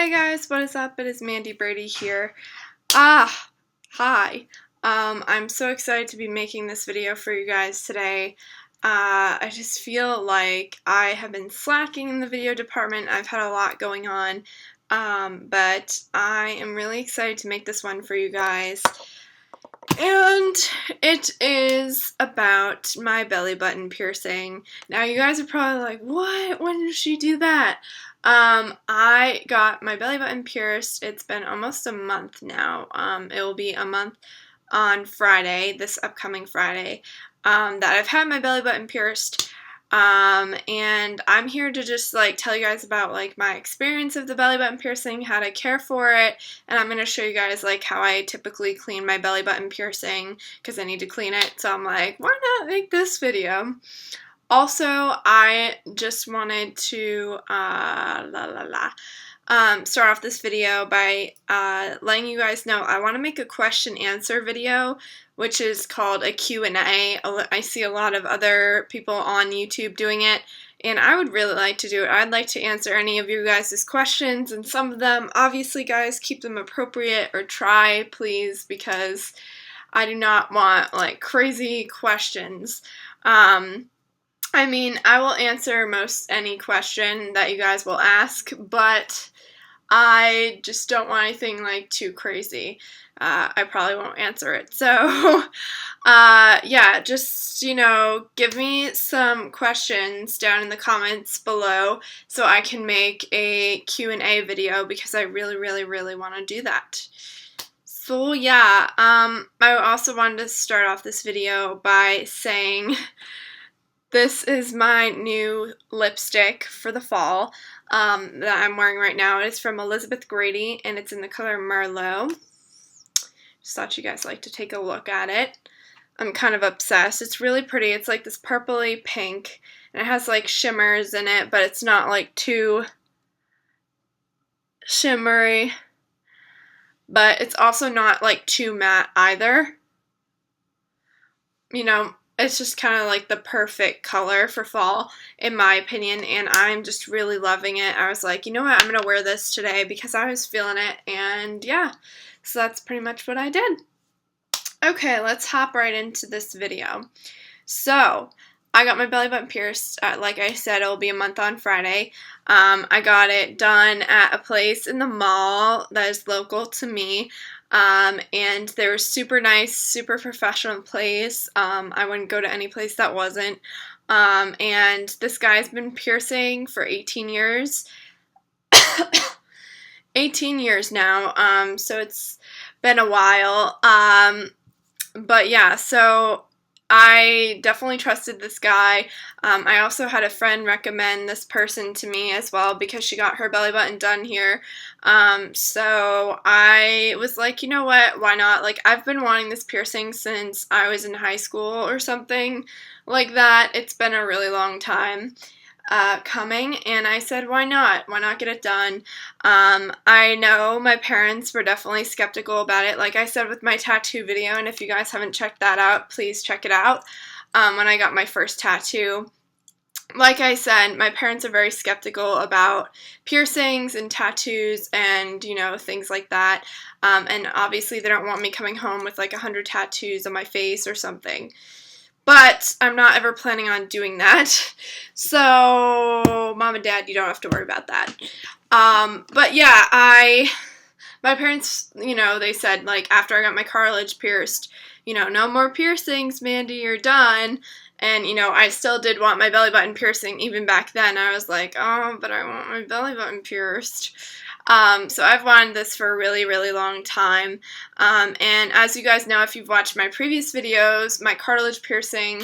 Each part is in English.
Hey guys, what is up? It is Mandy Brady here. Hi. I'm so excited to be making this video for you guys today. I just feel like I have been slacking in the video department. I've had a lot going on, but I am really excited to make this one for you guys. And it is about my belly button piercing. Now you guys are probably like, what? When did she do that? I got my belly button pierced. It's been almost a month now. It will be a month on Friday, this upcoming Friday, that I've had my belly button pierced. And I'm here to just tell you guys about my experience of the belly button piercing, how to care for it, and I'm going to show you guys how I typically clean my belly button piercing because I need to clean it. So I'm like, why not make this video? Also, I just wanted to start off this video by letting you guys know I want to make a question answer video, which is called a Q&A. I see a lot of other people on YouTube doing it, and I would really like to do it. I'd like to answer any of you guys' questions, and some of them, obviously guys, keep them appropriate or try, please, because I do not want crazy questions. I mean, I will answer most any question that you guys will ask, but I just don't want anything too crazy. I probably won't answer it. So, yeah, just, give me some questions down in the comments below so I can make a Q&A video because I really, really, really want to do that. So, yeah, I also wanted to start off this video by saying this is my new lipstick for the fall that I'm wearing right now. It is from Elizabeth Grady, and it's in the color Merlot. Just thought you guys like to take a look at it. I'm kind of obsessed. It's really pretty. It's this purpley pink, and it has shimmers in it, but it's not too shimmery. But it's also not too matte either. It's just kind of the perfect color for fall, in my opinion, and I'm just really loving it. I was like, you know what, I'm going to wear this today because I was feeling it, and yeah, so that's pretty much what I did. Okay, let's hop right into this video. So, I got my belly button pierced. Like I said, it'll be a month on Friday. I got it done at a place in the mall that is local to me. And they were super nice, super professional place. I wouldn't go to any place that wasn't. And this guy's been piercing for 18 years. 18 years now. So it's been a while. But yeah, so I definitely trusted this guy. I also had a friend recommend this person to me as well because she got her belly button done here. So I was like, you know what, why not? I've been wanting this piercing since I was in high school or something like that. It's been a really long time coming, and I said, why not? Why not get it done? I know my parents were definitely skeptical about it, like I said with my tattoo video, and if you guys haven't checked that out, please check it out. When I got my first tattoo, like I said, my parents are very skeptical about piercings and tattoos and, things like that. And obviously they don't want me coming home with 100 tattoos on my face or something. But I'm not ever planning on doing that. So, Mom and Dad, you don't have to worry about that. But yeah, my parents, they said, after I got my cartilage pierced, no more piercings, Mandy, you're done. And, I still did want my belly button piercing even back then. I was like, oh, but I want my belly button pierced. So I've wanted this for a really, really long time. And as you guys know, if you've watched my previous videos, my cartilage piercing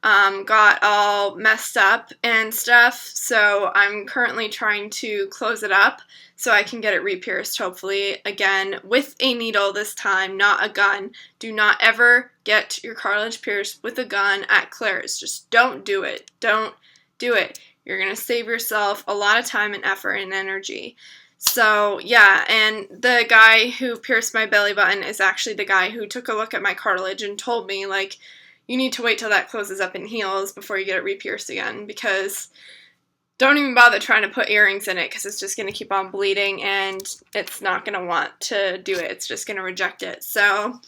got all messed up and stuff. So I'm currently trying to close it up so I can get it re-pierced, hopefully, again, with a needle this time, not a gun. Do not ever get your cartilage pierced with a gun at Claire's. Just don't do it. Don't do it. You're going to save yourself a lot of time and effort and energy. So, yeah, and the guy who pierced my belly button is actually the guy who took a look at my cartilage and told me, you need to wait till that closes up and heals before you get it re-pierced again, because don't even bother trying to put earrings in it because it's just going to keep on bleeding and it's not going to want to do it. It's just going to reject it. So,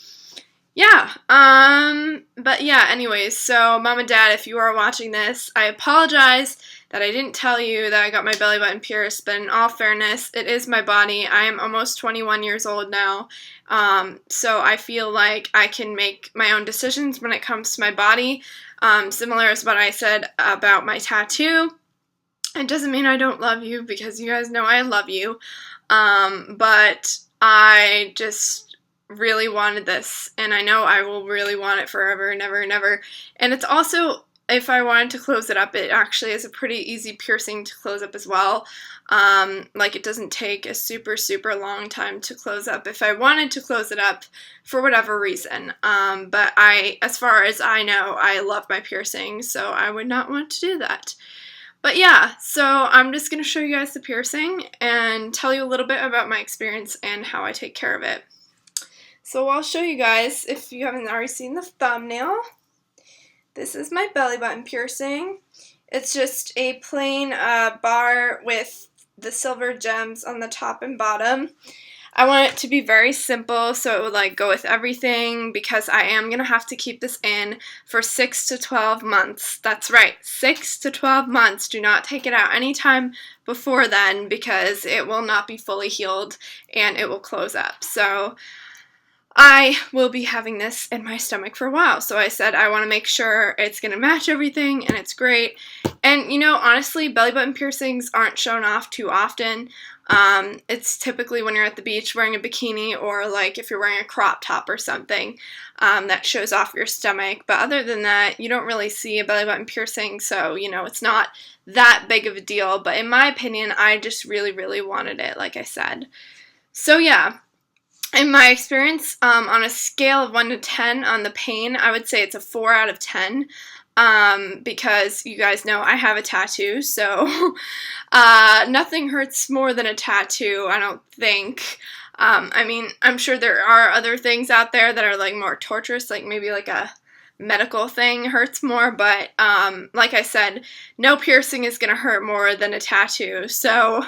yeah. But yeah, anyways, so Mom and Dad, if you are watching this, I apologize that I didn't tell you that I got my belly button pierced, but in all fairness, it is my body. I am almost 21 years old now, so I feel like I can make my own decisions when it comes to my body, similar as what I said about my tattoo. It doesn't mean I don't love you, because you guys know I love you, but I just really wanted this, and I know I will really want it forever and ever and ever. And it's also, if I wanted to close it up, it actually is a pretty easy piercing to close up as well. Like, it doesn't take a super, super long time to close up if I wanted to close it up for whatever reason. But as far as I know, I love my piercing, so I would not want to do that. But yeah, so I'm just going to show you guys the piercing and tell you a little bit about my experience and how I take care of it. So I'll show you guys, if you haven't already seen the thumbnail. This is my belly button piercing. It's just a plain bar with the silver gems on the top and bottom. I want it to be very simple, so it would like go with everything, because I am going to have to keep this in for 6 to 12 months. That's right, 6 to 12 months. Do not take it out anytime before then, because it will not be fully healed and it will close up. So I will be having this in my stomach for a while. So I said I want to make sure it's going to match everything and it's great. And, you know, honestly, belly button piercings aren't shown off too often. It's typically when you're at the beach wearing a bikini, or like if you're wearing a crop top or something, that shows off your stomach. But other than that, you don't really see a belly button piercing, so, you know, it's not that big of a deal. But in my opinion, I just really, really wanted it, like I said. So yeah, in my experience, on a scale of 1 to 10 on the pain, I would say it's a 4 out of 10. Because you guys know I have a tattoo, so nothing hurts more than a tattoo, I don't think. I mean, I'm sure there are other things out there that are like more torturous, like maybe like a medical thing hurts more, but like I said, no piercing is gonna hurt more than a tattoo. So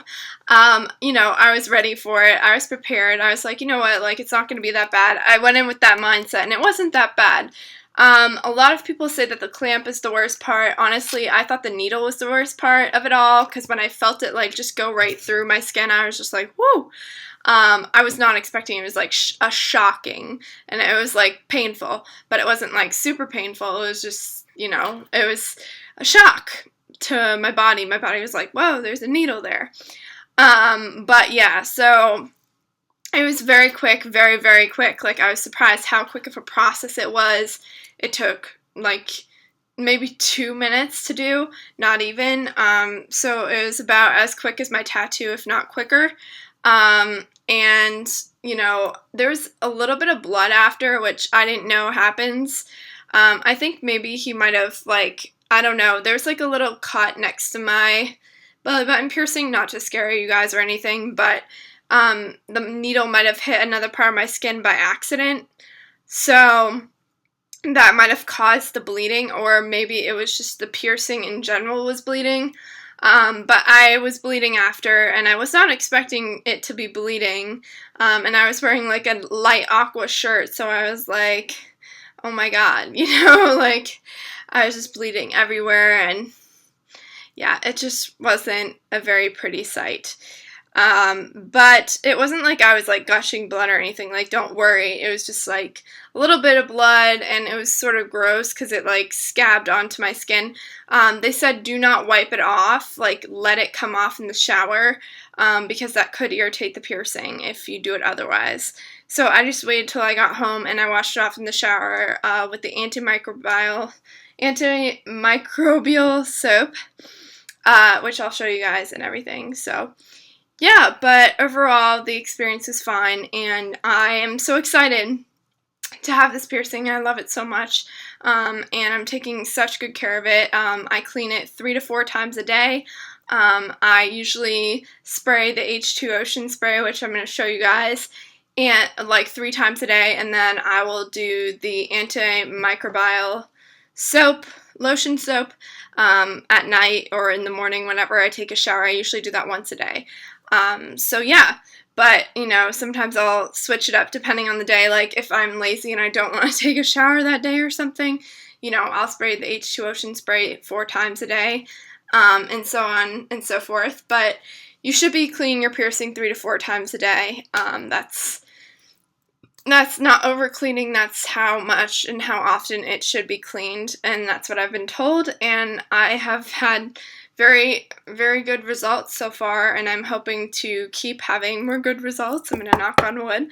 you know, I was ready for it. I was prepared. I was like, you know what, like, it's not gonna be that bad. I went in with that mindset, and it wasn't that bad. A lot of people say that the clamp is the worst part. Honestly, I thought the needle was the worst part of it all, because when I felt it like just go right through my skin, I was just like, whoo! I was not expecting it. It was like a shocking, and it was like painful, but it wasn't like super painful. It was just, you know, it was a shock to my body. My body was like, whoa, there's a needle there. But yeah, so it was very quick, very, very quick. Like, I was surprised how quick of a process it was. It took like maybe 2 minutes to do, not even. So it was about as quick as my tattoo, if not quicker. And, you know, there was a little bit of blood after, which I didn't know happens. I think maybe he might have, like, I don't know, there's like a little cut next to my belly button piercing, not to scare you guys or anything, but the needle might have hit another part of my skin by accident. So that might have caused the bleeding, or maybe it was just the piercing in general was bleeding. But I was bleeding after, and I was not expecting it to be bleeding. And I was wearing like a light aqua shirt, so I was like, oh my god, you know, like, I was just bleeding everywhere, and yeah, it just wasn't a very pretty sight. But it wasn't like I was like gushing blood or anything, like, don't worry. It was just like a little bit of blood, and it was sort of gross because it like scabbed onto my skin. They said do not wipe it off, like let it come off in the shower, because that could irritate the piercing if you do it otherwise. So I just waited till I got home, and I washed it off in the shower with the antimicrobial soap, which I'll show you guys and everything. So yeah, but overall, the experience is fine, and I am so excited to have this piercing. I love it so much, and I'm taking such good care of it. I clean it 3 to 4 times a day. I usually spray the H2 Ocean Spray, which I'm going to show you guys, and like 3 times a day, and then I will do the antimicrobial soap lotion soap at night or in the morning whenever I take a shower. I usually do that once a day. So yeah, but sometimes I'll switch it up depending on the day. Like if I'm lazy and I don't want to take a shower that day or something, I'll spray the H2 Ocean spray 4 times a day, and so on and so forth. But you should be cleaning your piercing 3 to 4 times a day. That's not over cleaning, that's how much and how often it should be cleaned, and that's what I've been told, and I have had very, very good results so far, and I'm hoping to keep having more good results. I'm going to knock on wood,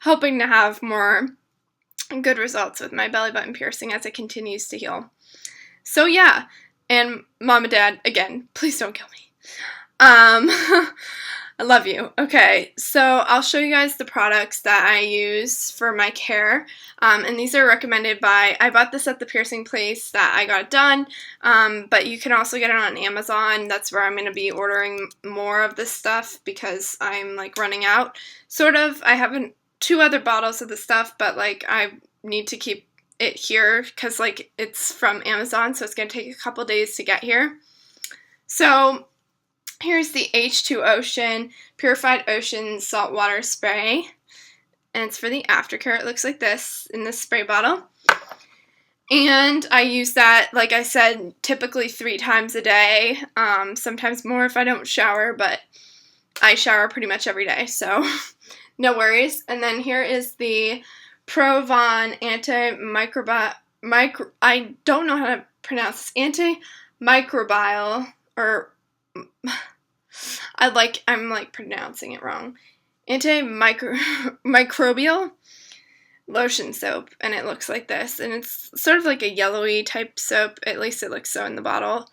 hoping to have more good results with my belly button piercing as it continues to heal. So yeah, and Mom and Dad, again, please don't kill me. I love you. Okay, so I'll show you guys the products that I use for my care, and these are recommended by, I bought this at the piercing place that I got done, but you can also get it on Amazon. That's where I'm going to be ordering more of this stuff because I'm like running out, sort of. I have 2 other bottles of the stuff, but like I need to keep it here because like it's from Amazon, so it's going to take a couple days to get here. So here's the H2 Ocean Purified Ocean Saltwater Spray, and it's for the Aftercare. It looks like this in this spray bottle, and I use that, like I said, typically 3 times a day, sometimes more if I don't shower, but I shower pretty much every day, so no worries. And then here is the Provan Antimicrobial, I don't know how to pronounce this, antimicrobial, or I'm pronouncing it wrong. Antimicrobial lotion soap, and it looks like this, and it's sort of like a yellowy type soap, at least it looks so in the bottle.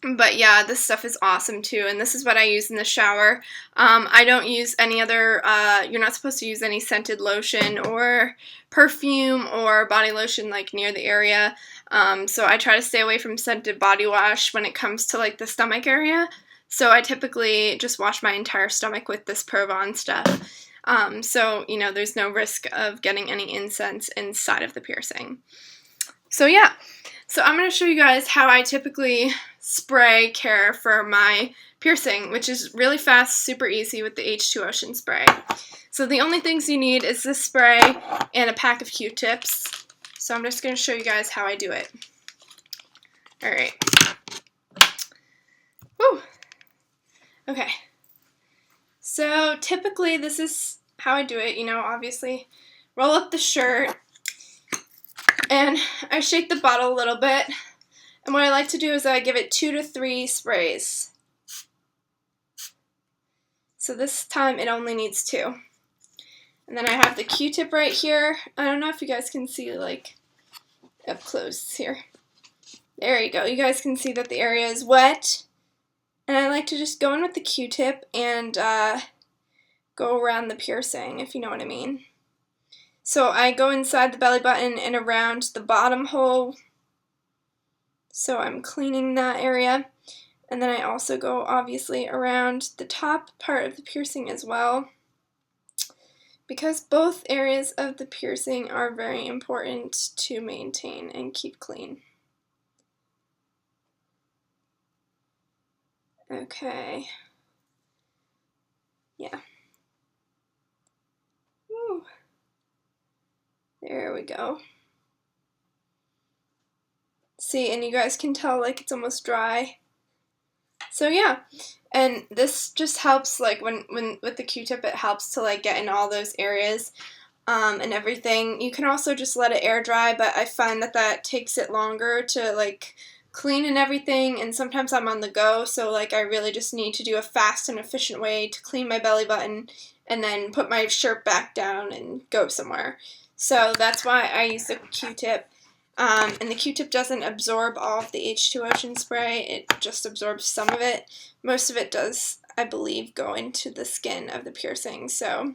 But yeah, this stuff is awesome too, and this is what I use in the shower. I don't use any other, you're not supposed to use any scented lotion or perfume or body lotion like near the area, so I try to stay away from scented body wash when it comes to like the stomach area. So I typically just wash my entire stomach with this Provan stuff, so there's no risk of getting any incense inside of the piercing. So yeah, so I'm going to show you guys how I typically spray care for my piercing, which is really fast, super easy with the H2 Ocean spray. So the only things you need is this spray and a pack of Q-tips. So I'm just going to show you guys how I do it. Alright. Woo! Okay. So typically this is how I do it, obviously roll up the shirt, and I shake the bottle a little bit, and what I like to do is I give it 2 to 3 sprays. So this time it only needs 2. And then I have the Q-tip right here. I don't know if you guys can see like up close here. There you go. You guys can see that the area is wet. And I like to just go in with the Q-tip and go around the piercing, if you know what I mean. So I go inside the belly button and around the bottom hole, so I'm cleaning that area, and then I also go obviously around the top part of the piercing as well, because both areas of the piercing are very important to maintain and keep clean. Okay. Yeah. Woo. There we go. See, and you guys can tell like it's almost dry. So yeah, and this just helps, like when with the Q-tip, it helps to like get in all those areas and everything. You can also just let it air dry, but I find that takes it longer to like clean and everything, and sometimes I'm on the go, so like I really just need to do a fast and efficient way to clean my belly button and then put my shirt back down and go somewhere. So that's why I use the Q-tip. And the Q-tip doesn't absorb all of the H2 Ocean spray, it just absorbs some of it. Most of it does, I believe, go into the skin of the piercing. So,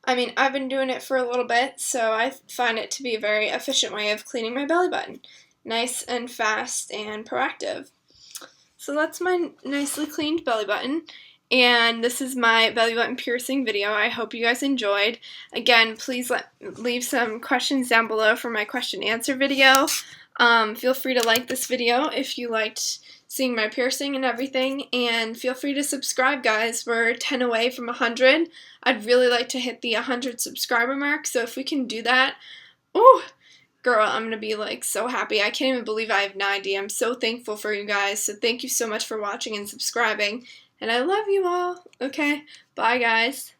I mean, I've been doing it for a little bit, so I find it to be a very efficient way of cleaning my belly button. Nice and fast and proactive. So that's my nicely cleaned belly button. And this is my belly button piercing video. I hope you guys enjoyed. Again, please leave some questions down below for my question answer video. Feel free to like this video if you liked seeing my piercing and everything, and feel free to subscribe, guys. We're 10 away from 100. I'd really like to hit the 100 subscriber mark, so if we can do that, ooh, girl, I'm gonna be like so happy. I can't even believe I have 90. I'm so thankful for you guys, so thank you so much for watching and subscribing, and I love you all. Okay, bye guys.